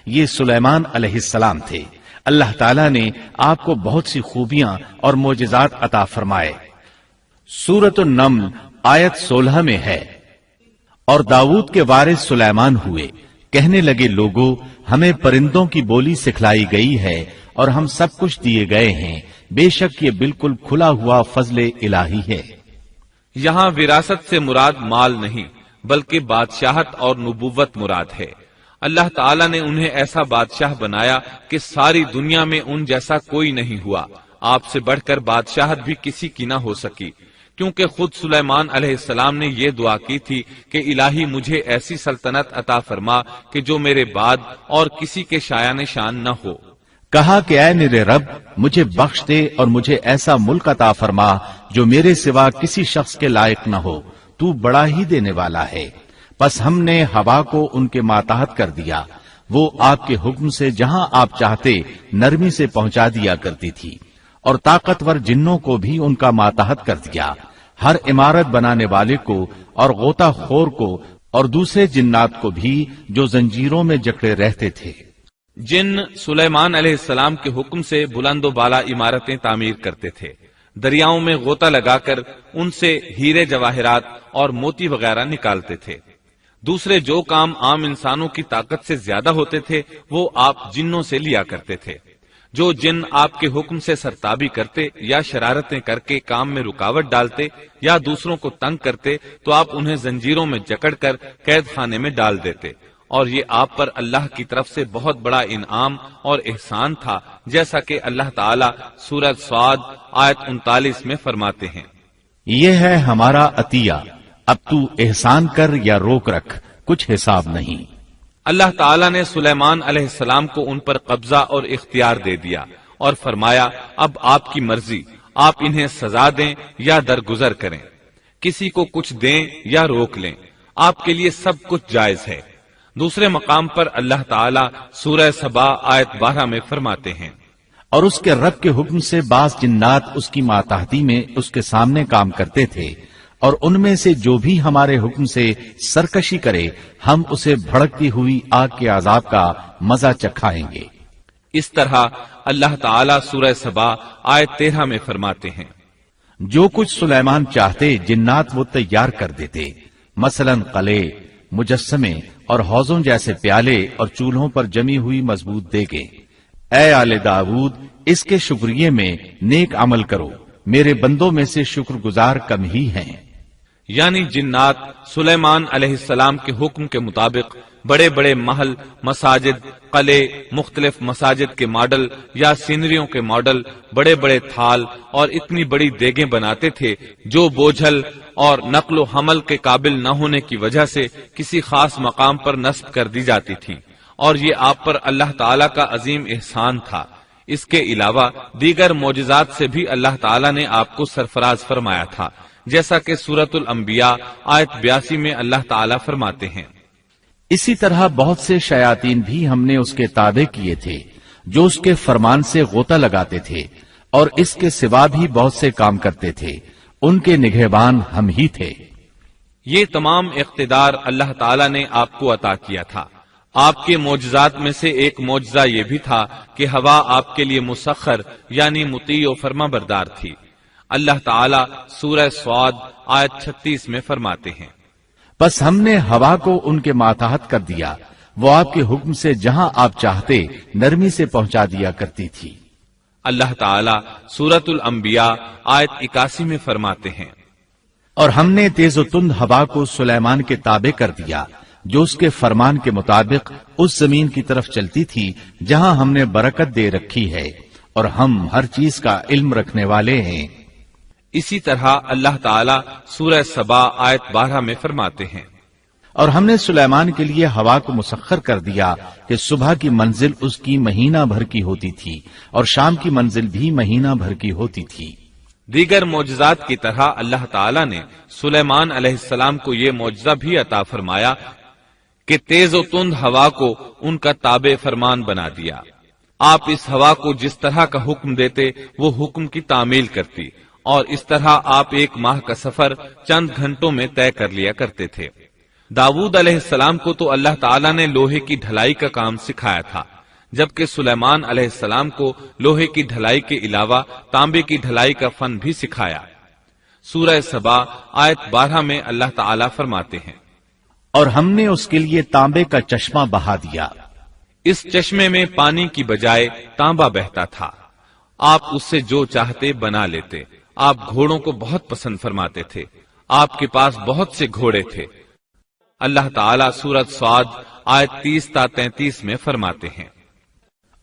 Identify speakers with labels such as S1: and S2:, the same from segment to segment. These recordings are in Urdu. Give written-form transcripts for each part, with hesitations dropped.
S1: یہ سلیمان علیہ السلام تھے۔ اللہ تعالیٰ نے آپ کو بہت سی خوبیاں اور معجزات عطا فرمائے۔ سورۃ النمل آیت 16 میں ہے، اور داؤد کے وارث سلیمان ہوئے، کہنے لگے لوگوں ہمیں پرندوں کی بولی سکھلائی گئی ہے اور ہم سب کچھ دیے گئے ہیں، بے شک یہ بالکل کھلا ہوا فضل الہی ہے۔
S2: یہاں وراثت سے مراد مال نہیں بلکہ بادشاہت اور نبوت مراد ہے۔ اللہ تعالیٰ نے انہیں ایسا بادشاہ بنایا کہ ساری دنیا میں ان جیسا کوئی نہیں ہوا، آپ سے بڑھ کر بادشاہت بھی کسی کی نہ ہو سکی، کیونکہ خود سلیمان علیہ السلام نے یہ دعا کی تھی کہ الہی مجھے ایسی سلطنت عطا فرما کہ جو میرے بعد اور کسی کے شایان شان نہ ہو۔
S1: کہا کہ اے میرے رب مجھے بخش دے اور مجھے ایسا ملک عطا فرما جو میرے سوا کسی شخص کے لائق نہ ہو، تو بڑا ہی دینے والا ہے۔ پس ہم نے ہوا کو ان کے ماتحت کر دیا، وہ آپ کے حکم سے جہاں آپ چاہتے نرمی سے پہنچا دیا کرتی تھی، اور طاقتور جنوں کو بھی ان کا ماتحت کر دیا، ہر عمارت بنانے والے کو اور غوطہ خور کو اور دوسرے جنات کو بھی جو زنجیروں میں جکڑے رہتے تھے۔
S2: جن سلیمان علیہ السلام کے حکم سے بلند و بالا عمارتیں تعمیر کرتے تھے، دریاؤں میں غوطہ لگا کر ان سے ہیرے جواہرات اور موتی وغیرہ نکالتے تھے۔ دوسرے جو کام عام انسانوں کی طاقت سے زیادہ ہوتے تھے وہ آپ جنوں سے لیا کرتے تھے۔ جو جن آپ کے حکم سے سرتابی کرتے یا شرارتیں کر کے کام میں رکاوٹ ڈالتے یا دوسروں کو تنگ کرتے تو آپ انہیں زنجیروں میں جکڑ کر قید خانے میں ڈال دیتے، اور یہ آپ پر اللہ کی طرف سے بہت بڑا انعام اور احسان تھا، جیسا کہ اللہ تعالیٰ سورہ صاد آیت 39 میں فرماتے ہیں،
S1: یہ ہے ہمارا عطیہ، اب تو احسان کر یا روک رکھ، کچھ حساب نہیں۔
S2: اللہ تعالیٰ نے سلیمان علیہ السلام کو ان پر قبضہ اور اختیار دے دیا اور فرمایا اب آپ کی مرضی، آپ انہیں سزا دیں یا درگزر کریں، کسی کو کچھ دیں یا روک لیں، آپ کے لیے سب کچھ جائز ہے۔ دوسرے مقام پر اللہ تعالیٰ سورہ سبا آیت 12 میں فرماتے ہیں،
S1: اور اس کے رب کے حکم سے بعض جنات اس کی ماتحتی میں اس کے سامنے کام کرتے تھے، اور ان میں سے جو بھی ہمارے حکم سے سرکشی کرے ہم اسے بھڑکتی ہوئی آگ کے عذاب کا مزہ چکھائیں گے۔
S2: اس طرح اللہ تعالیٰ سورہ سبا آیت 13 میں فرماتے ہیں،
S1: جو کچھ سلیمان چاہتے جنات وہ تیار کر دیتے، مثلاً قلعے، مجسمے اور حوضوں جیسے پیالے اور چولہوں پر جمی ہوئی مضبوط دیگیں۔ اے آل داؤد اس کے شکریے میں نیک عمل کرو، میرے بندوں میں سے شکر گزار کم ہی ہیں۔
S2: یعنی جنات سلیمان علیہ السلام کے حکم کے مطابق بڑے بڑے محل، مساجد، قلعے، مختلف مساجد کے ماڈل یا سینریوں کے ماڈل، بڑے بڑے تھال اور اتنی بڑی دیگیں بناتے تھے جو بوجھل اور نقل و حمل کے قابل نہ ہونے کی وجہ سے کسی خاص مقام پر نصب کر دی جاتی تھی، اور یہ آپ پر اللہ تعالیٰ کا عظیم احسان تھا۔ اس کے علاوہ دیگر معجزات سے بھی اللہ تعالیٰ نے آپ کو سرفراز فرمایا تھا، جیسا کہ سورۃ الانبیاء آیت 82 میں اللہ تعالیٰ فرماتے ہیں،
S1: اسی طرح بہت سے شیاطین بھی ہم نے اس کے تابع کیے تھے جو اس کے فرمان سے غوطہ لگاتے تھے، اور اس کے سوا بھی بہت سے کام کرتے تھے، ان کے نگہبان ہم ہی تھے۔
S2: یہ تمام اقتدار اللہ تعالیٰ نے آپ کو عطا کیا تھا۔ آپ کے معجزات میں سے ایک معجزہ یہ بھی تھا کہ ہوا آپ کے لیے مسخر یعنی مطیع و فرما بردار تھی۔ اللہ تعالیٰ سورہ صاد آیت 36 میں فرماتے ہیں،
S1: بس ہم نے ہوا کو ان کے ماتحت کر دیا، وہ آپ کے حکم سے جہاں آپ چاہتے نرمی سے پہنچا دیا کرتی تھی۔
S2: اللہ تعالیٰ سورۃ الانبیاء آیت 81 میں فرماتے ہیں،
S1: اور ہم نے تیز و تند ہوا کو سلیمان کے تابع کر دیا جو اس کے فرمان کے مطابق اس زمین کی طرف چلتی تھی جہاں ہم نے برکت دے رکھی ہے، اور ہم ہر چیز کا علم رکھنے والے ہیں۔
S2: اسی طرح اللہ تعالیٰ سورہ سبا آیت 12 میں فرماتے ہیں،
S1: اور ہم نے سلیمان کے لیے ہوا کو مسخر کر دیا کہ صبح کی منزل اس کی مہینہ بھر کی ہوتی تھی اور شام کی منزل بھی مہینہ بھر کی ہوتی تھی۔
S2: دیگر معجزات کی طرح اللہ تعالیٰ نے سلیمان علیہ السلام کو یہ معجزہ بھی عطا فرمایا کہ تیز و تند ہوا کو ان کا تابع فرمان بنا دیا۔ آپ اس ہوا کو جس طرح کا حکم دیتے وہ حکم کی تعمیل کرتی، اور اس طرح آپ ایک ماہ کا سفر چند گھنٹوں میں طے کر لیا کرتے تھے۔ داود علیہ السلام کو تو اللہ تعالیٰ نے لوہے کی ڈھلائی کا کام سکھایا تھا، جبکہ سلیمان علیہ السلام کو لوہے کی ڈھلائی کے علاوہ تانبے کی ڈھلائی کا فن بھی سکھایا۔ سورہ سبا آیت 12 میں اللہ تعالیٰ فرماتے ہیں،
S1: اور ہم نے اس کے لیے تانبے کا چشمہ بہا دیا۔
S2: اس چشمے میں پانی کی بجائے تانبا بہتا تھا، آپ اس سے جو چاہتے بنا لیتے۔ آپ گھوڑوں کو بہت پسند فرماتے تھے، آپ کے پاس بہت سے گھوڑے تھے۔ اللہ تعالیٰ سورۃ صاد آیت 30 تا 33 میں فرماتے ہیں،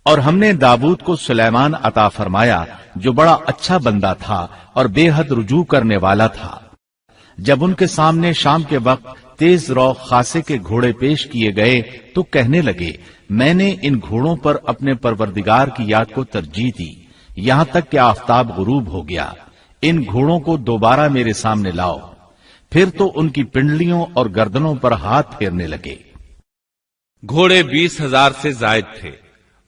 S1: اور ہم نے داود کو سلیمان عطا فرمایا جو بڑا اچھا بندہ تھا اور بے حد رجوع کرنے والا تھا۔ جب ان کے سامنے شام کے وقت تیز رو خاصے کے گھوڑے پیش کیے گئے تو کہنے لگے، میں نے ان گھوڑوں پر اپنے پروردگار کی یاد کو ترجیح دی، یہاں تک کہ آفتاب غروب ہو گیا۔ ان گھوڑوں کو دوبارہ میرے سامنے لاؤ۔ پھر تو ان کی پنڈلیوں اور گردنوں پر ہاتھ پھیرنے لگے۔
S2: گھوڑے 20,000 سے زائد تھے۔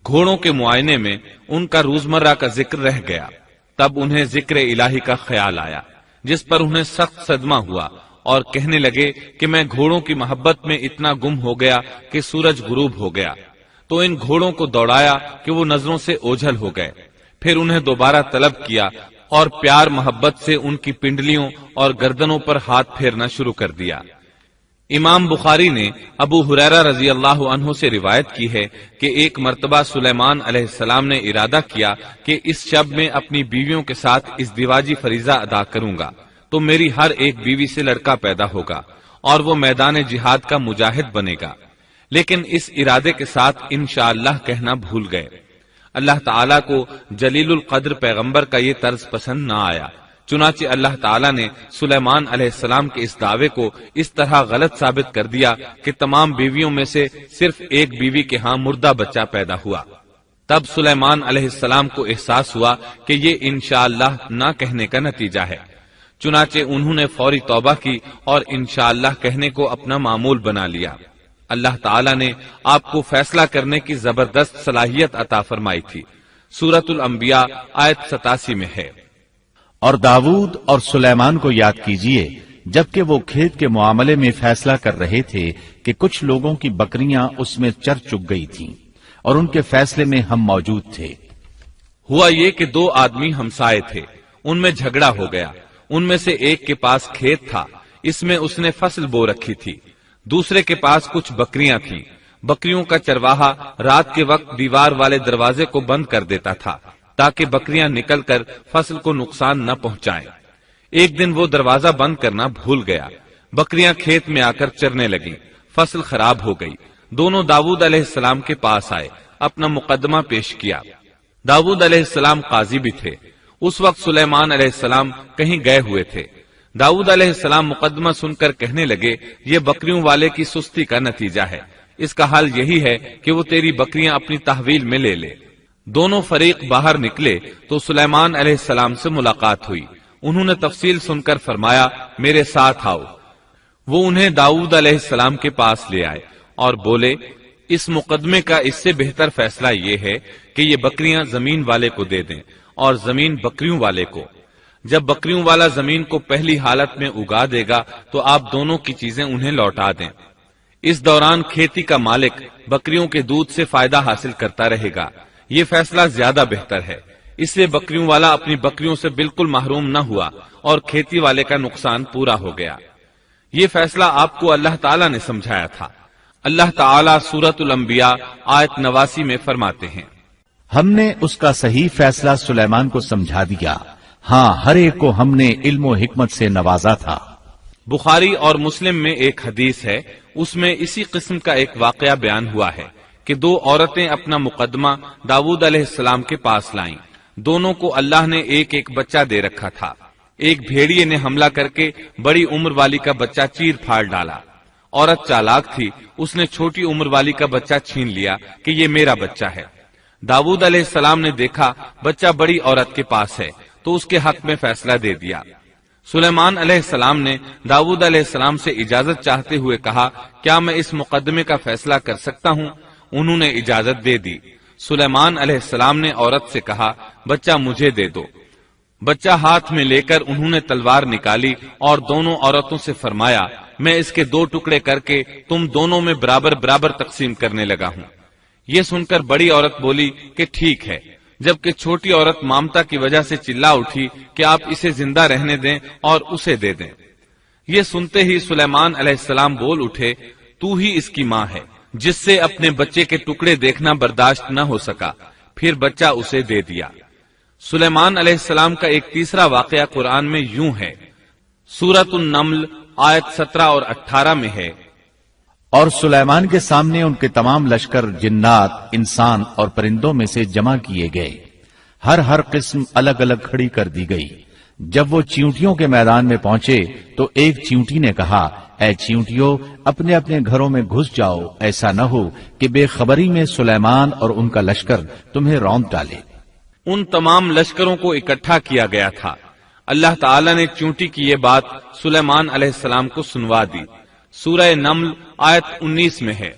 S2: گھوڑوں کے معائنے میں ان کا روزمرہ کا ذکر رہ گیا، تب انہیں ذکر الہی کا خیال آیا، جس پر انہیں سخت صدمہ ہوا اور کہنے لگے کہ میں گھوڑوں کی محبت میں اتنا گم ہو گیا کہ سورج غروب ہو گیا۔ تو ان گھوڑوں کو دوڑایا کہ وہ نظروں سے اوجھل ہو گئے، پھر انہیں دوبارہ طلب کیا اور پیار محبت سے ان کی پنڈلیوں اور گردنوں پر ہاتھ پھیرنا شروع کر دیا۔ امام بخاری نے ابو ہریرہ رضی اللہ عنہ سے روایت کی ہے کہ ایک مرتبہ سلیمان علیہ السلام نے ارادہ کیا کہ اس شب میں اپنی بیویوں کے ساتھ ازدواجی فریضہ ادا کروں گا تو میری ہر ایک بیوی سے لڑکا پیدا ہوگا اور وہ میدان جہاد کا مجاہد بنے گا، لیکن اس ارادے کے ساتھ انشاءاللہ کہنا بھول گئے۔ اللہ تعالیٰ کو جلیل القدر پیغمبر کا یہ طرز پسند نہ آیا، چنانچہ اللہ تعالیٰ نے سلیمان علیہ السلام کے اس دعوے کو اس طرح غلط ثابت کر دیا کہ تمام بیویوں میں سے صرف ایک بیوی کے ہاں مردہ بچہ پیدا ہوا۔ تب سلیمان علیہ السلام کو احساس ہوا کہ یہ انشاءاللہ نہ کہنے کا نتیجہ ہے، چنانچہ انہوں نے فوری توبہ کی اور انشاءاللہ کہنے کو اپنا معمول بنا لیا۔ اللہ تعالیٰ نے آپ کو فیصلہ کرنے کی زبردست صلاحیت عطا فرمائی تھی۔ سورۃ الانبیاء آیت 87 میں ہے،
S1: اور داود اور سلیمان کو یاد کیجئے جبکہ وہ کھیت کے معاملے میں فیصلہ کر رہے تھے کہ کچھ لوگوں کی بکریاں اس میں چر چگ گئی تھیں اور ان کے فیصلے میں ہم موجود تھے۔
S2: ہوا یہ کہ دو آدمی ہمسائے تھے، ان میں جھگڑا ہو گیا۔ ان میں سے ایک کے پاس کھیت تھا، اس میں اس نے فصل بو رکھی تھی، دوسرے کے پاس کچھ بکریاں تھیں۔ بکریوں کا چرواہا رات کے وقت دیوار والے دروازے کو بند کر دیتا تھا تاکہ بکریاں نکل کر فصل کو نقصان نہ پہنچائیں۔ ایک دن وہ دروازہ بند کرنا بھول گیا، بکریاں کھیت میں آ کر چرنے لگیں، فصل خراب ہو گئی۔ دونوں داود علیہ السلام کے پاس آئے، اپنا مقدمہ پیش کیا۔ داود علیہ السلام قاضی بھی تھے۔ اس وقت سلیمان علیہ السلام کہیں گئے ہوئے تھے۔ داود علیہ السلام مقدمہ سن کر کہنے لگے، یہ بکریوں والے کی سستی کا نتیجہ ہے، اس کا حل یہی ہے کہ وہ تیری بکریاں اپنی تحویل میں لے لے۔ دونوں فریق باہر نکلے تو سلیمان علیہ السلام سے ملاقات ہوئی۔ انہوں نے تفصیل سن کر فرمایا، میرے ساتھ آؤ۔ وہ انہیں داؤد علیہ السلام کے پاس لے آئے اور بولے، اس مقدمے کا اس سے بہتر فیصلہ یہ ہے کہ یہ بکریاں زمین والے کو دے دیں اور زمین بکریوں والے کو۔ جب بکریوں والا زمین کو پہلی حالت میں اگا دے گا تو آپ دونوں کی چیزیں انہیں لوٹا دیں۔ اس دوران کھیتی کا مالک بکریوں کے دودھ سے فائدہ حاصل کرتا رہے گا، یہ فیصلہ زیادہ بہتر ہے۔ اس سے بکریوں والا اپنی بکریوں سے بالکل محروم نہ ہوا اور کھیتی والے کا نقصان پورا ہو گیا۔ یہ فیصلہ آپ کو اللہ تعالیٰ نے سمجھایا تھا۔ اللہ تعالیٰ سورۃ الانبیاء آیت 89 میں فرماتے ہیں،
S1: ہم نے اس کا صحیح فیصلہ سلیمان کو سمجھا دیا، ہاں ہر ایک کو ہم نے علم و حکمت سے نوازا تھا۔
S2: بخاری اور مسلم میں ایک حدیث ہے، اس میں اسی قسم کا ایک واقعہ بیان ہوا ہے کہ دو عورتیں اپنا مقدمہ داؤد علیہ السلام کے پاس لائیں۔ دونوں کو اللہ نے ایک ایک بچہ دے رکھا تھا۔ ایک بھیڑیے نے حملہ کر کے بڑی عمر والی کا بچہ چیر پھاڑ ڈالا۔ عورت چالاک تھی، اس نے چھوٹی عمر والی کا بچہ چھین لیا کہ یہ میرا بچہ ہے۔ داؤد علیہ السلام نے دیکھا بچہ بڑی عورت کے پاس ہے تو اس کے حق میں فیصلہ دے دیا۔ سلیمان علیہ السلام نے داؤد علیہ السلام سے اجازت چاہتے ہوئے کہا، کیا میں اس مقدمے کا فیصلہ کر سکتا ہوں؟ انہوں نے اجازت دے دی۔ سلیمان علیہ السلام نے عورت سے کہا، بچہ مجھے دے دو۔ بچہ ہاتھ میں لے کر انہوں نے تلوار نکالی اور دونوں عورتوں سے فرمایا، میں اس کے 2 ٹکڑے کر کے تم دونوں میں برابر برابر تقسیم کرنے لگا ہوں۔ یہ سن کر بڑی عورت بولی کہ ٹھیک ہے، جبکہ چھوٹی عورت مامتا کی وجہ سے چلا اٹھی کہ آپ اسے زندہ رہنے دیں اور اسے دے دیں۔ یہ سنتے ہی سلیمان علیہ السلام بول اٹھے، تو ہی اس کی ماں ہے، جس سے اپنے بچے کے ٹکڑے دیکھنا برداشت نہ ہو سکا، پھر بچہ اسے دے دیا۔ سلیمان علیہ السلام کا ایک تیسرا واقعہ قرآن میں یوں ہے، سورۃ النمل آیت 17 اور 18 میں ہے،
S1: اور سلیمان کے سامنے ان کے تمام لشکر جنات، انسان اور پرندوں میں سے جمع کیے گئے، ہر قسم الگ الگ کھڑی کر دی گئی۔ جب وہ چیونٹیوں کے میدان میں پہنچے تو ایک چیونٹی نے کہا، اے چیونٹیوں، اپنے اپنے گھروں میں گھس جاؤ، ایسا نہ ہو کہ بے خبری میں سلیمان اور ان کا لشکر تمہیں روند ڈالے۔
S2: ان تمام لشکروں کو اکٹھا کیا گیا تھا۔ اللہ تعالیٰ نے چیونٹی کی یہ بات سلیمان علیہ السلام کو سنوا دی۔ سورہ نمل آیت 19 میں ہے،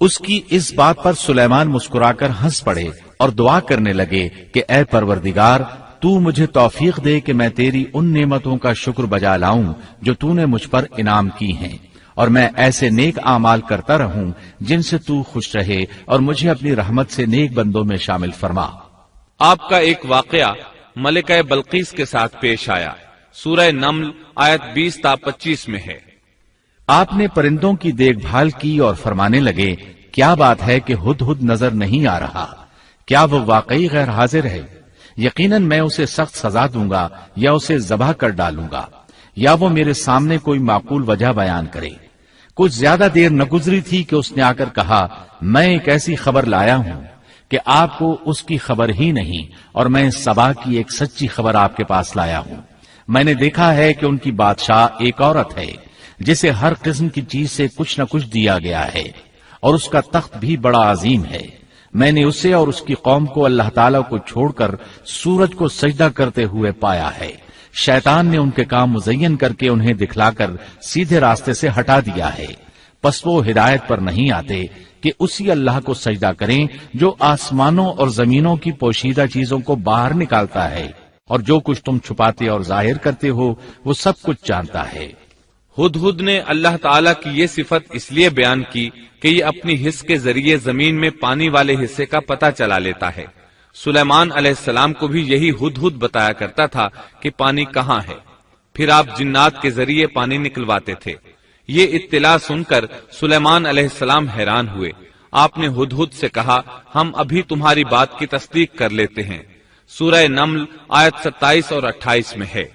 S1: اس کی اس بات پر سلیمان مسکرا کر ہنس پڑے اور دعا کرنے لگے کہ اے پروردگار، تو مجھے توفیق دے کہ میں تیری ان نعمتوں کا شکر بجا لاؤں جو تو نے مجھ پر انعام کی ہیں، اور میں ایسے نیک اعمال کرتا رہوں جن سے تو خوش رہے، اور مجھے اپنی رحمت سے نیک بندوں میں شامل فرما۔
S2: آپ کا ایک واقعہ ملکہ بلقیس کے ساتھ پیش آیا۔ سورہ نمل آیت 20 تا 25 میں ہے،
S1: آپ نے پرندوں کی دیکھ بھال کی اور فرمانے لگے، کیا بات ہے کہ ہدہد نظر نہیں آ رہا؟ کیا وہ واقعی غیر حاضر ہے؟ یقیناً میں اسے سخت سزا دوں گا یا اسے ذبح کر ڈالوں گا، یا وہ میرے سامنے کوئی معقول وجہ بیان کرے۔ کچھ زیادہ دیر نہ گزری تھی کہ اس نے آ کر کہا، میں ایک ایسی خبر لایا ہوں کہ آپ کو اس کی خبر ہی نہیں، اور میں سبا کی ایک سچی خبر آپ کے پاس لایا ہوں۔ میں نے دیکھا ہے کہ ان کی بادشاہ ایک عورت ہے جسے ہر قسم کی چیز سے کچھ نہ کچھ دیا گیا ہے، اور اس کا تخت بھی بڑا عظیم ہے۔ میں نے اسے اور اس کی قوم کو اللہ تعالیٰ کو چھوڑ کر سورج کو سجدہ کرتے ہوئے پایا ہے۔ شیطان نے ان کے کام مزین کر کے انہیں دکھلا کر سیدھے راستے سے ہٹا دیا ہے، پس وہ ہدایت پر نہیں آتے کہ اسی اللہ کو سجدہ کریں جو آسمانوں اور زمینوں کی پوشیدہ چیزوں کو باہر نکالتا ہے، اور جو کچھ تم چھپاتے اور ظاہر کرتے ہو وہ سب کچھ جانتا ہے۔
S2: ہدہد نے اللہ تعالیٰ کی یہ صفت اس لیے بیان کی کہ یہ اپنی حس کے ذریعے زمین میں پانی والے حصے کا پتہ چلا لیتا ہے۔ سلیمان علیہ السلام کو بھی یہی ہدہد بتایا کرتا تھا کہ پانی کہاں ہے، پھر آپ جنات کے ذریعے پانی نکلواتے تھے۔ یہ اطلاع سن کر سلیمان علیہ السلام حیران ہوئے۔ آپ نے ہدہد سے کہا، ہم ابھی تمہاری بات کی تصدیق کر لیتے ہیں۔ سورہ نمل آیت 27 اور 28 میں ہے،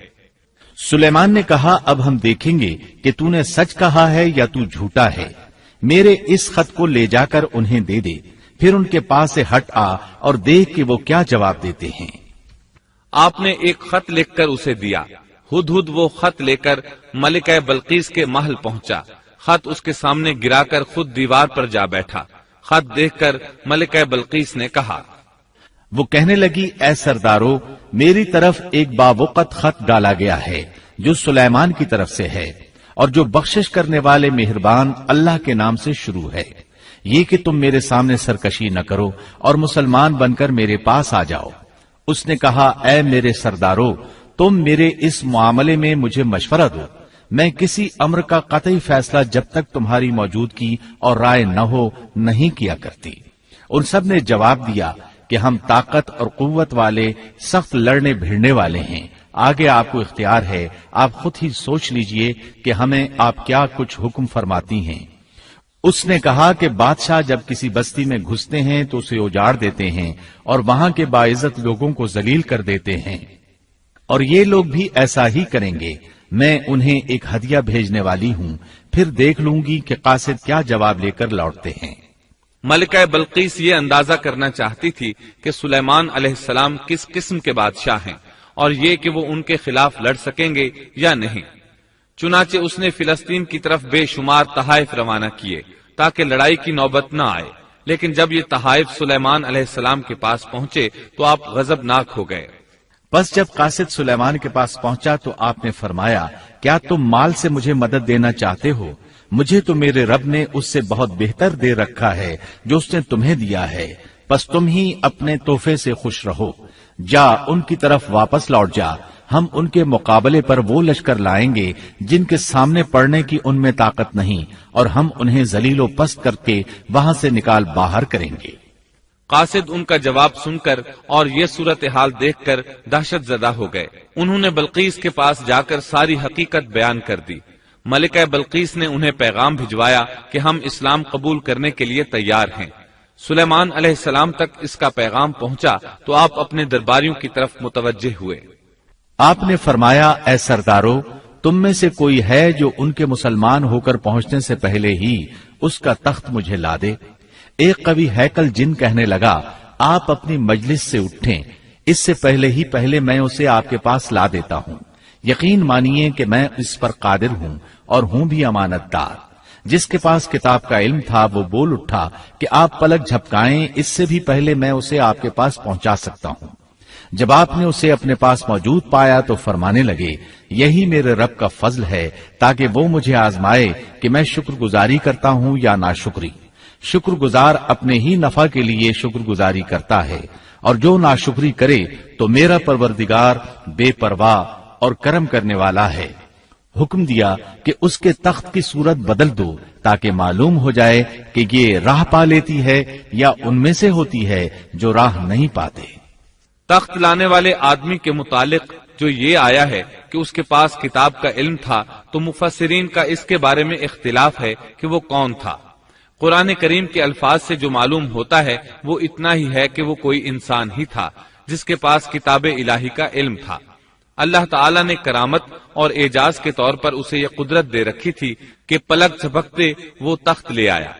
S1: سلیمان نے کہا، اب ہم دیکھیں گے کہ تو نے سچ کہا ہے یا تو جھوٹا ہے۔ میرے اس خط کو لے جا کر انہیں دے دے، پھر ان کے پاس سے ہٹ آ اور دیکھ کہ وہ کیا جواب دیتے ہیں۔
S2: آپ نے ایک خط لکھ کر اسے دیا۔ ہدہد وہ خط لے کر ملکہ بلقیس کے محل پہنچا۔ خط اس کے سامنے گرا کر خود دیوار پر جا بیٹھا۔ خط دیکھ کر ملکہ بلقیس نے کہا،
S1: وہ کہنے لگی، اے سردارو، میری طرف ایک باوقت خط ڈالا گیا ہے جو سلیمان کی طرف سے ہے، اور جو بخشش کرنے والے مہربان اللہ کے نام سے شروع ہے، یہ کہ تم میرے سامنے سرکشی نہ کرو اور مسلمان بن کر میرے پاس آ جاؤ۔ اس نے کہا، اے میرے سردارو، تم میرے اس معاملے میں مجھے مشورہ دو۔ میں کسی امر کا قطعی فیصلہ جب تک تمہاری موجودگی اور رائے نہ ہو نہیں کیا کرتی۔ ان سب نے جواب دیا کہ ہم طاقت اور قوت والے، سخت لڑنے بھیڑنے والے ہیں، آگے آپ کو اختیار ہے، آپ خود ہی سوچ لیجئے کہ ہمیں آپ کیا کچھ حکم فرماتی ہیں۔ اس نے کہا کہ بادشاہ جب کسی بستی میں گھستے ہیں تو اسے اجاڑ دیتے ہیں اور وہاں کے باعزت لوگوں کو ذلیل کر دیتے ہیں، اور یہ لوگ بھی ایسا ہی کریں گے۔ میں انہیں ایک ہدیہ بھیجنے والی ہوں، پھر دیکھ لوں گی کہ قاصد کیا جواب لے کر لوٹتے ہیں۔
S2: ملکہ بلقیس یہ اندازہ کرنا چاہتی تھی کہ سلیمان علیہ السلام کس قسم کے بادشاہ ہیں، اور یہ کہ وہ ان کے خلاف لڑ سکیں گے یا نہیں۔ چنانچہ اس نے فلسطین کی طرف بے شمار تحائف روانہ کیے تاکہ لڑائی کی نوبت نہ آئے، لیکن جب یہ تحائف سلیمان علیہ السلام کے پاس پہنچے تو آپ غضبناک ہو گئے۔
S1: بس جب قاصد سلیمان کے پاس پہنچا تو آپ نے فرمایا، کیا تم مال سے مجھے مدد دینا چاہتے ہو؟ مجھے تو میرے رب نے اس سے بہت بہتر دے رکھا ہے جو اس نے تمہیں دیا ہے، بس تم ہی اپنے تحفے سے خوش رہو۔ جا ان کی طرف واپس لوٹ جا، ہم ان کے مقابلے پر وہ لشکر لائیں گے جن کے سامنے پڑنے کی ان میں طاقت نہیں، اور ہم انہیں ذلیل و پست کر کے وہاں سے نکال باہر کریں گے۔
S2: قاصد ان کا جواب سن کر اور یہ صورتحال دیکھ کر دہشت زدہ ہو گئے۔ انہوں نے بلقیس کے پاس جا کر ساری حقیقت بیان کر دی۔ ملکہ بلقیس نے انہیں پیغام بھجوایا کہ ہم اسلام قبول کرنے کے لیے تیار ہیں۔ سلیمان علیہ السلام تک اس کا پیغام پہنچا تو آپ اپنے درباریوں کی طرف متوجہ ہوئے۔
S1: آپ نے فرمایا، اے سردارو، تم میں سے کوئی ہے جو ان کے مسلمان ہو کر پہنچنے سے پہلے ہی اس کا تخت مجھے لا دے؟ ایک قوی ہیکل جن کہنے لگا، آپ اپنی مجلس سے اٹھیں، اس سے پہلے میں اسے آپ کے پاس لا دیتا ہوں۔ یقین مانیے کہ میں اس پر قادر ہوں اور ہوں بھی امانت دار۔ جس کے پاس کتاب کا علم تھا وہ بول اٹھا کہ آپ پلک جھپکائیں، اس سے بھی پہلے میں اسے آپ کے پاس پہنچا سکتا ہوں۔ جب آپ نے اسے اپنے پاس موجود پایا تو فرمانے لگے، یہی میرے رب کا فضل ہے تاکہ وہ مجھے آزمائے کہ میں شکر گزاری کرتا ہوں یا ناشکری۔ شکر گزار اپنے ہی نفع کے لیے شکر گزاری کرتا ہے، اور جو ناشکری کرے تو میرا پروردگار بے پرواہ اور کرم کرنے والا ہے۔ حکم دیا کہ اس کے تخت کی صورت بدل دو تاکہ معلوم ہو جائے کہ یہ راہ پا لیتی ہے یا ان میں سے ہوتی ہے جو راہ نہیں پاتے۔
S2: تخت لانے والے آدمی کے متعلق جو یہ آیا ہے کہ اس کے پاس کتاب کا علم تھا، تو مفسرین کا اس کے بارے میں اختلاف ہے کہ وہ کون تھا۔ قرآن کریم کے الفاظ سے جو معلوم ہوتا ہے وہ اتنا ہی ہے کہ وہ کوئی انسان ہی تھا جس کے پاس کتاب الہی کا علم تھا۔ اللہ تعالیٰ نے کرامت اور اعجاز کے طور پر اسے یہ قدرت دے رکھی تھی کہ پلک جھپکتے وہ تخت لے آیا۔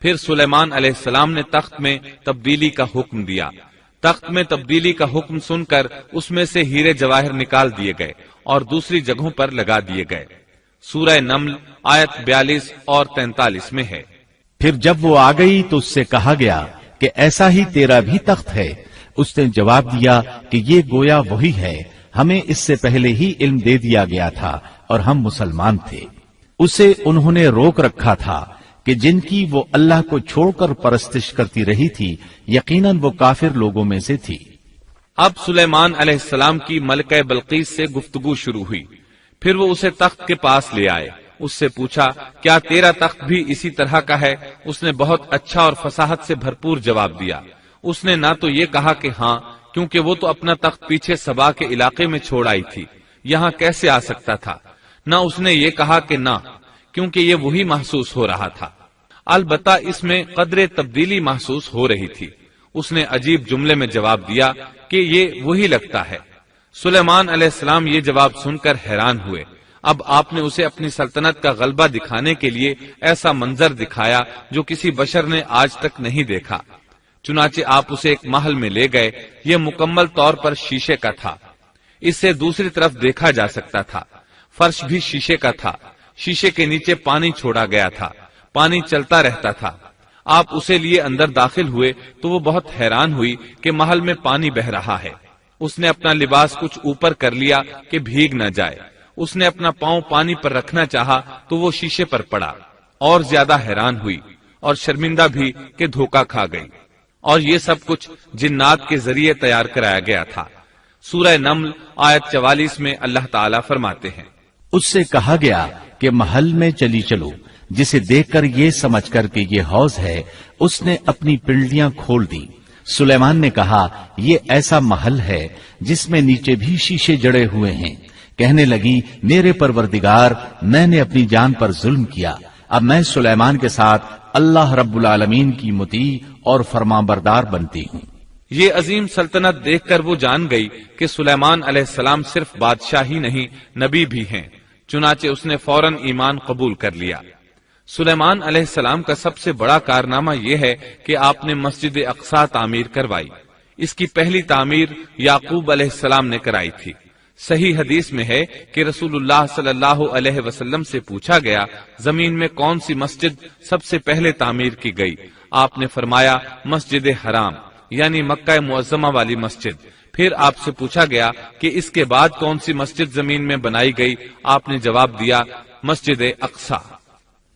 S2: پھر سلیمان علیہ السلام نے تخت میں تبدیلی کا حکم دیا۔ تخت میں تبدیلی کا حکم سن کر اس میں سے ہیرے جواہر نکال دیے گئے اور دوسری جگہوں پر لگا دیے گئے۔ سورہ نمل آیت 42 اور 43 میں ہے۔
S1: پھر جب وہ آ گئی تو اس سے کہا گیا کہ ایسا ہی تیرا بھی تخت ہے۔ اس نے جواب دیا کہ یہ گویا وہی ہے، ہمیں اس سے پہلے ہی علم دے دیا گیا تھا اور ہم مسلمان تھے۔ اسے انہوں نے روک رکھا تھا کہ جن کی وہ اللہ کو چھوڑ کر پرستش کرتی رہی تھی، یقیناً وہ کافر لوگوں میں سے تھی۔
S2: اب سلیمان علیہ السلام کی ملکہ بلقیس سے گفتگو شروع ہوئی۔ پھر وہ اسے تخت کے پاس لے آئے۔ اس سے پوچھا، کیا تیرا تخت بھی اسی طرح کا ہے؟ اس نے بہت اچھا اور فصاحت سے بھرپور جواب دیا۔ اس نے نہ تو یہ کہا کہ ہاں، کیونکہ وہ تو اپنا تخت پیچھے سبا کے علاقے میں چھوڑ آئی تھی، یہاں کیسے آ سکتا تھا، نہ اس نے یہ کہا کہ نہ، کیونکہ یہ وہی محسوس ہو رہا تھا۔ البتہ اس میں قدر تبدیلی محسوس ہو رہی تھی۔ اس نے عجیب جملے میں جواب دیا کہ یہ وہی لگتا ہے۔ سلیمان علیہ السلام یہ جواب سن کر حیران ہوئے۔ اب آپ نے اسے اپنی سلطنت کا غلبہ دکھانے کے لیے ایسا منظر دکھایا جو کسی بشر نے آج تک نہیں دیکھا۔ چنانچہ آپ اسے ایک محل میں لے گئے۔ یہ مکمل طور پر شیشے کا تھا، اس سے دوسری طرف دیکھا جا سکتا تھا۔ فرش بھی شیشے کا تھا، شیشے کے نیچے پانی چھوڑا گیا تھا، پانی چلتا رہتا تھا۔ آپ اسے لیے اندر داخل ہوئے تو وہ بہت حیران ہوئی کہ محل میں پانی بہ رہا ہے۔ اس نے اپنا لباس کچھ اوپر کر لیا کہ بھیگ نہ جائے۔ اس نے اپنا پاؤں پانی پر رکھنا چاہا تو وہ شیشے پر پڑا، اور زیادہ حیران ہوئی اور شرمندہ بھی کہ دھوکہ کھا گئی۔ اور یہ سب کچھ جنات کے ذریعے تیار کرایا گیا تھا۔ سورہ نمل آیت 44 میں اللہ تعالیٰ فرماتے ہیں،
S1: اس سے کہا گیا کہ محل میں چلی چلو، جسے دیکھ کر یہ سمجھ کر کہ یہ حوض ہے، اس نے اپنی پنڈلیاں کھول دی۔ سلیمان نے کہا، یہ ایسا محل ہے جس میں نیچے بھی شیشے جڑے ہوئے ہیں۔ کہنے لگی، میرے پروردگار، میں نے اپنی جان پر ظلم کیا، اب میں سلیمان کے ساتھ اللہ رب العالمین کی مطیع اور فرمانبردار بنتی ہوں۔
S2: یہ عظیم سلطنت دیکھ کر وہ جان گئی کہ سلیمان علیہ السلام صرف بادشاہ ہی نہیں، نبی بھی ہیں۔ چنانچہ اس نے فوراً ایمان قبول کر لیا۔ سلیمان علیہ السلام کا سب سے بڑا کارنامہ یہ ہے کہ آپ نے مسجد اقصی تعمیر کروائی۔ اس کی پہلی تعمیر یعقوب علیہ السلام نے کرائی تھی۔ صحیح حدیث میں ہے کہ رسول اللہ صلی اللہ علیہ وسلم سے پوچھا گیا، زمین میں کون سی مسجد سب سے پہلے تعمیر کی گئی؟ آپ نے فرمایا، مسجد حرام، یعنی مکہ معظمہ والی مسجد۔ پھر آپ سے پوچھا گیا کہ اس کے بعد کون سی مسجد زمین میں بنائی گئی؟ آپ نے جواب دیا، مسجد اقصی۔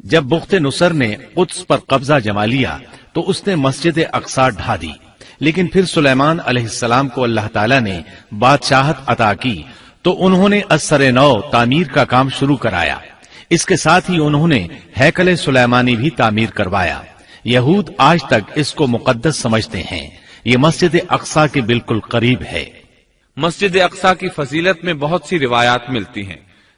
S1: جب بخت نصر نے قدس پر قبضہ جما لیا تو اس نے مسجد اقصی ڈھا دی، لیکن پھر سلیمان علیہ السلام کو اللہ تعالیٰ نے بادشاہت عطا کی تو انہوں نے اثر نو تعمیر کا کام شروع کرایا. اس کے ساتھ ہی انہوں نے ہیکل سلیمانی بھی تعمیر کروایا. یہود آج تک اس کو مقدس سمجھتے ہیں. یہ مسجد اقصی کے بالکل قریب ہے.
S2: مسجد اقصی کی فضیلت میں بہت سی روایات ملتی ہیں،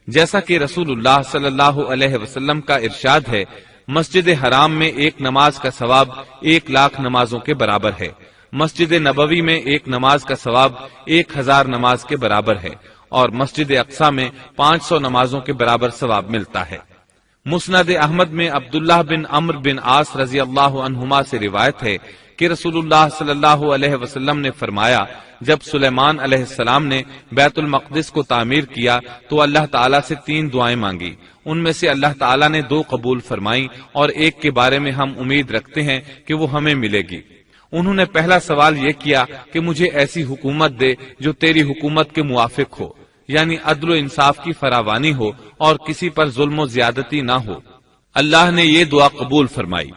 S2: جیسا کہ رسول اللہ صلی اللہ علیہ وسلم کا ارشاد ہے، مسجد حرام میں ایک نماز کا ثواب 1,00,000 نمازوں کے برابر ہے. مسجد نبوی میں ایک نماز کا ثواب 1,000 نماز کے برابر ہے، اور مسجد اقصی میں 500 نمازوں کے برابر ثواب ملتا ہے. مسند احمد میں عبداللہ بن عمرو بن عاص رضی اللہ عنہما سے روایت ہے کہ رسول اللہ صلی اللہ علیہ وسلم نے فرمایا، جب سلیمان علیہ السلام نے بیت المقدس کو تعمیر کیا تو اللہ تعالیٰ سے 3 دعائیں مانگی. ان میں سے اللہ تعالیٰ نے 2 قبول فرمائیں اور ایک کے بارے میں ہم امید رکھتے ہیں کہ وہ ہمیں ملے گی. انہوں نے پہلا سوال یہ کیا کہ مجھے ایسی حکومت دے جو تیری حکومت کے موافق ہو، یعنی عدل و انصاف کی فراوانی ہو اور کسی پر ظلم و زیادتی نہ ہو. اللہ نے یہ دعا قبول فرمائی.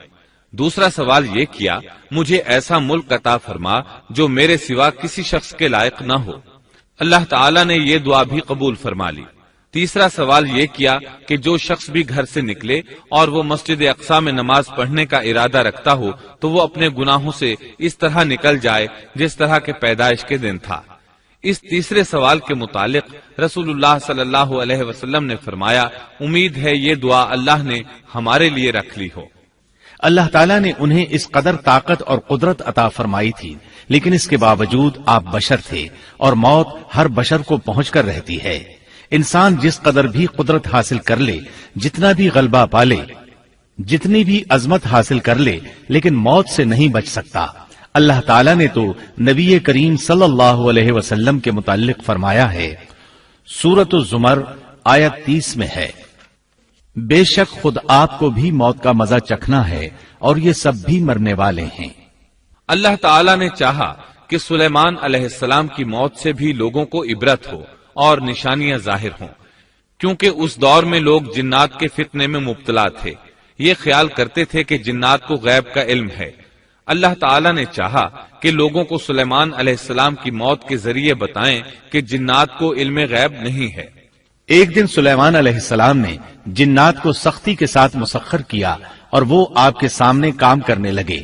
S2: دوسرا سوال یہ کیا، مجھے ایسا ملک عطا فرما جو میرے سوا کسی شخص کے لائق نہ ہو. اللہ تعالیٰ نے یہ دعا بھی قبول فرما لی. تیسرا سوال یہ کیا کہ جو شخص بھی گھر سے نکلے اور وہ مسجد اقصی میں نماز پڑھنے کا ارادہ رکھتا ہو تو وہ اپنے گناہوں سے اس طرح نکل جائے جس طرح کے پیدائش کے دن تھا. اس تیسرے سوال کے متعلق رسول اللہ صلی اللہ علیہ وسلم نے فرمایا، امید ہے یہ دعا اللہ نے ہمارے لیے رکھ لی ہو.
S1: اللہ تعالیٰ نے انہیں اس قدر طاقت اور قدرت عطا فرمائی تھی، لیکن اس کے باوجود آپ بشر تھے اور موت ہر بشر کو پہنچ کر رہتی ہے. انسان جس قدر بھی قدرت حاصل کر لے، جتنا بھی غلبہ پالے، جتنی بھی عظمت حاصل کر لے، لیکن موت سے نہیں بچ سکتا. اللہ تعالیٰ نے تو نبی کریم صلی اللہ علیہ وسلم کے متعلق فرمایا ہے، سورۃ الزمر آیت 30 میں ہے، بے شک خود آپ کو بھی موت کا مزہ چکھنا ہے اور یہ سب بھی مرنے والے ہیں.
S2: اللہ تعالیٰ نے چاہا کہ سلیمان علیہ السلام کی موت سے بھی لوگوں کو عبرت ہو اور نشانیاں ظاہر ہوں، کیونکہ اس دور میں لوگ جنات کے فتنے میں مبتلا تھے. یہ خیال کرتے تھے کہ جنات کو غیب کا علم ہے. اللہ تعالیٰ نے چاہا کہ لوگوں کو سلیمان علیہ السلام کی موت کے ذریعے بتائیں کہ جنات کو علم غیب نہیں ہے.
S1: ایک دن سلیمان علیہ السلام نے جنات کو سختی کے ساتھ مسخر کیا اور وہ آپ کے سامنے کام کرنے لگے.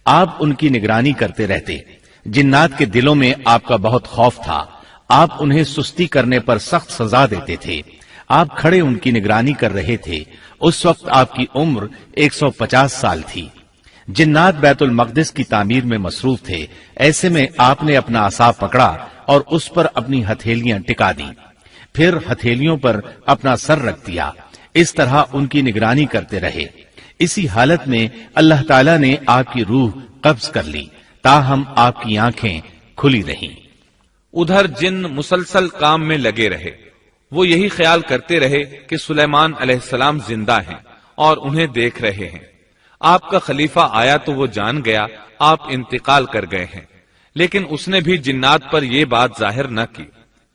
S1: آپ ان کی نگرانی کرتے رہتے. جنات کے دلوں میں آپ کا بہت خوف تھا. آپ انہیں سستی کرنے پر سخت سزا دیتے تھے. آپ کھڑے ان کی نگرانی کر رہے تھے. اس وقت آپ کی عمر 150 سال تھی. جنات بیت المقدس کی تعمیر میں مصروف تھے. ایسے میں آپ نے اپنا عصا پکڑا اور اس پر اپنی ہتھیلیاں ٹکا دی، پھر ہتھیلیوں پر اپنا سر رکھ دیا. اس طرح ان کی نگرانی کرتے رہے. اسی حالت میں اللہ تعالیٰ نے آپ کی روح قبض کر لی، تاہم آپ کی آنکھیں کھلی رہیں.
S2: ادھر جن مسلسل کام میں لگے رہے. وہ یہی خیال کرتے رہے کہ سلیمان علیہ السلام زندہ ہیں اور انہیں دیکھ رہے ہیں. آپ کا خلیفہ آیا تو وہ جان گیا آپ انتقال کر گئے ہیں، لیکن اس نے بھی جنات پر یہ بات ظاہر نہ کی.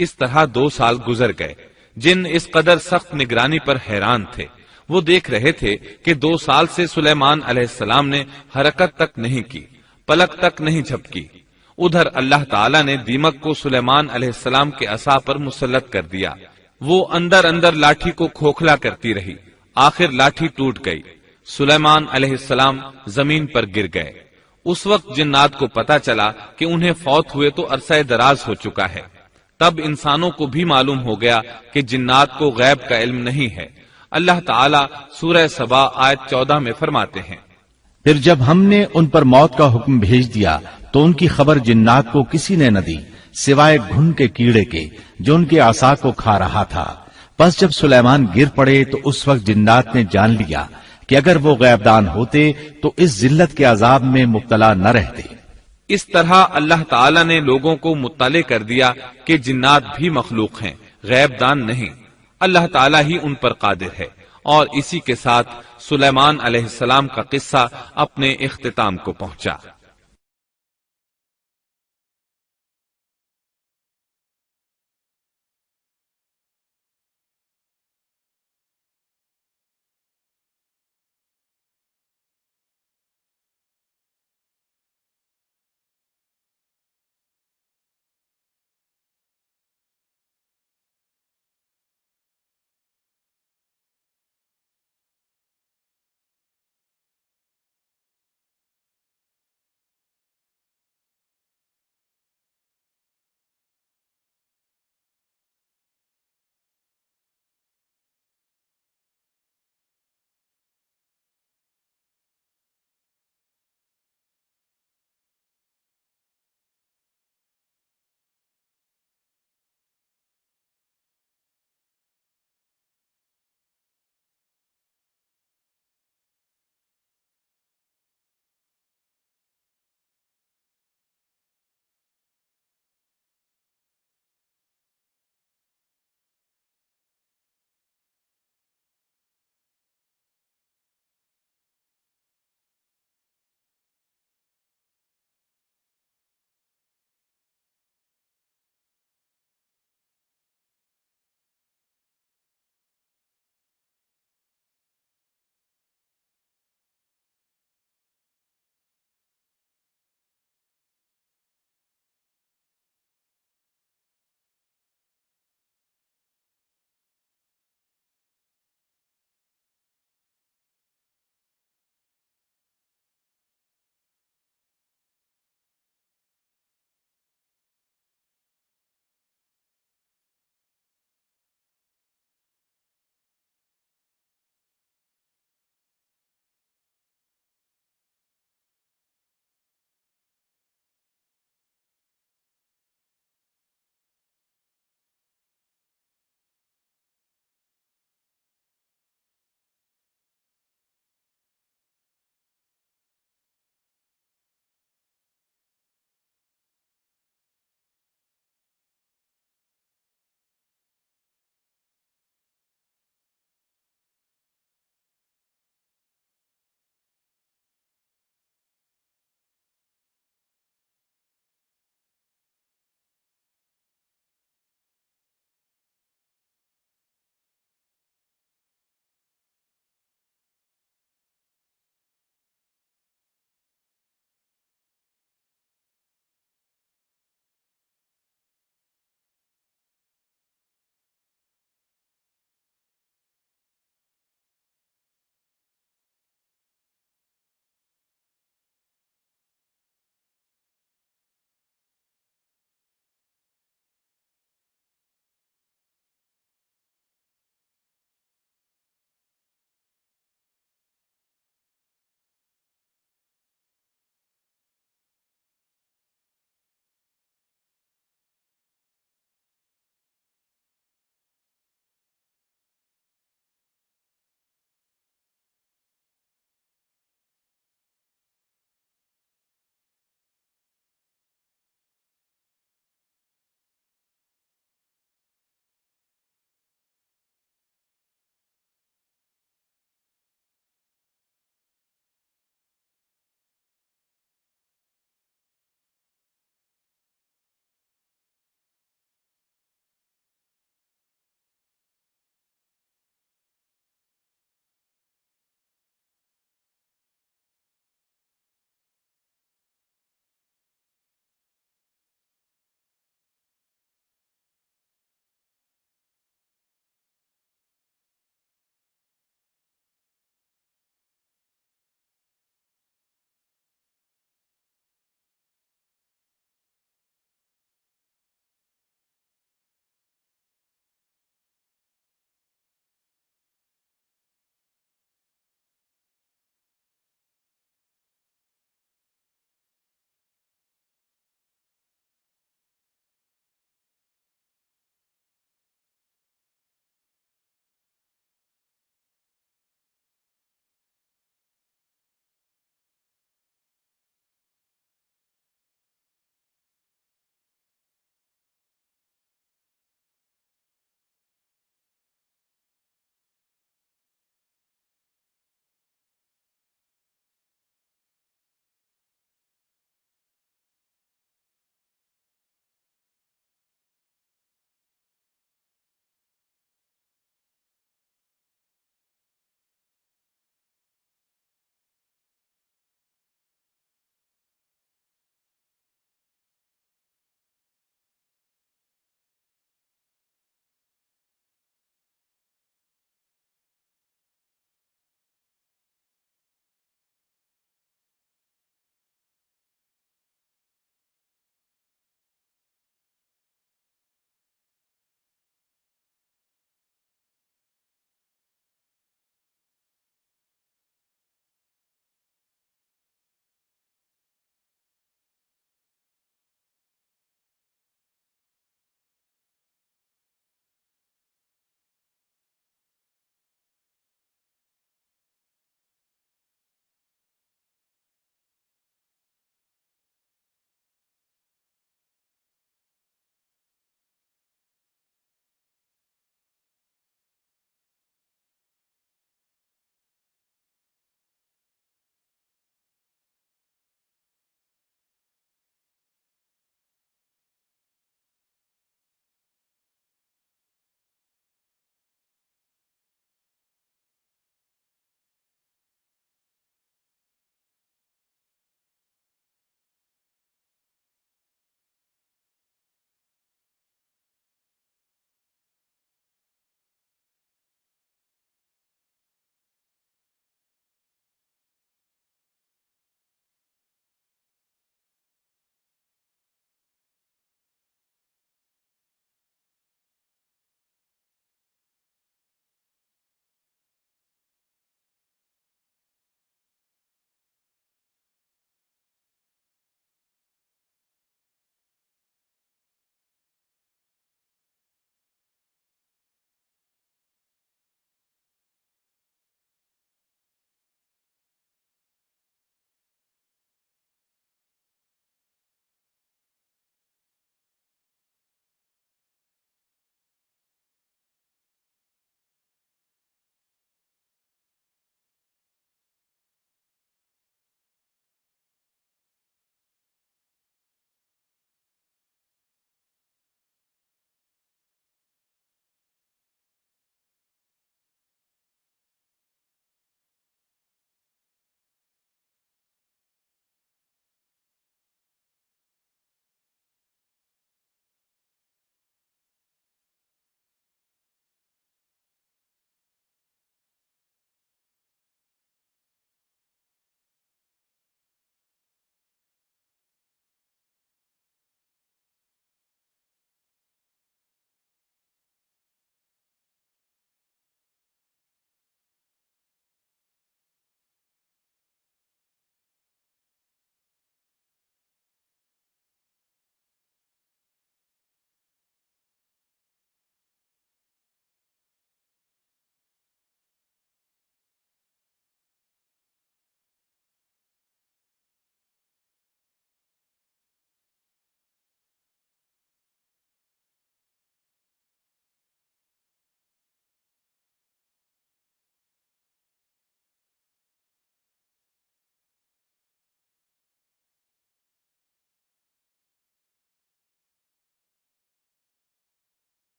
S2: اس طرح 2 سال گزر گئے. جن اس قدر سخت نگرانی پر حیران تھے. وہ دیکھ رہے تھے کہ 2 سال سے سلیمان علیہ السلام نے حرکت تک نہیں کی، پلک تک نہیں جھپکی. ادھر اللہ تعالیٰ نے دیمک کو سلیمان علیہ السلام کے عصا پر مسلط کر دیا. وہ اندر اندر لاٹھی کو کھوکھلا کرتی رہی. آخر لاٹھی ٹوٹ گئی. سلیمان علیہ السلام زمین پر گر گئے. اس وقت جنات کو پتا چلا کہ انہیں فوت ہوئے تو عرصہ دراز ہو چکا ہے. تب انسانوں کو بھی معلوم ہو گیا کہ جنات کو غیب کا علم نہیں ہے. اللہ تعالیٰ سورہ سبا آیت 14 میں فرماتے ہیں،
S1: پھر جب ہم نے ان پر موت کا حکم بھیج دیا تو ان کی خبر جنات کو کسی نے نہ دی سوائے گھن کے کیڑے کے جو ان کے عصا کو کھا رہا تھا. پس جب سلیمان گر پڑے تو اس وقت جنات نے جان لیا کہ اگر وہ غیب دان ہوتے تو اس ذلت کے عذاب میں مبتلا نہ رہتے.
S2: اس طرح اللہ تعالیٰ نے لوگوں کو مطلع کر دیا کہ جنات بھی مخلوق ہیں، غیب دان نہیں. اللہ تعالیٰ ہی ان پر قادر ہے. اور اسی کے ساتھ سلیمان علیہ السلام کا قصہ اپنے اختتام کو پہنچا.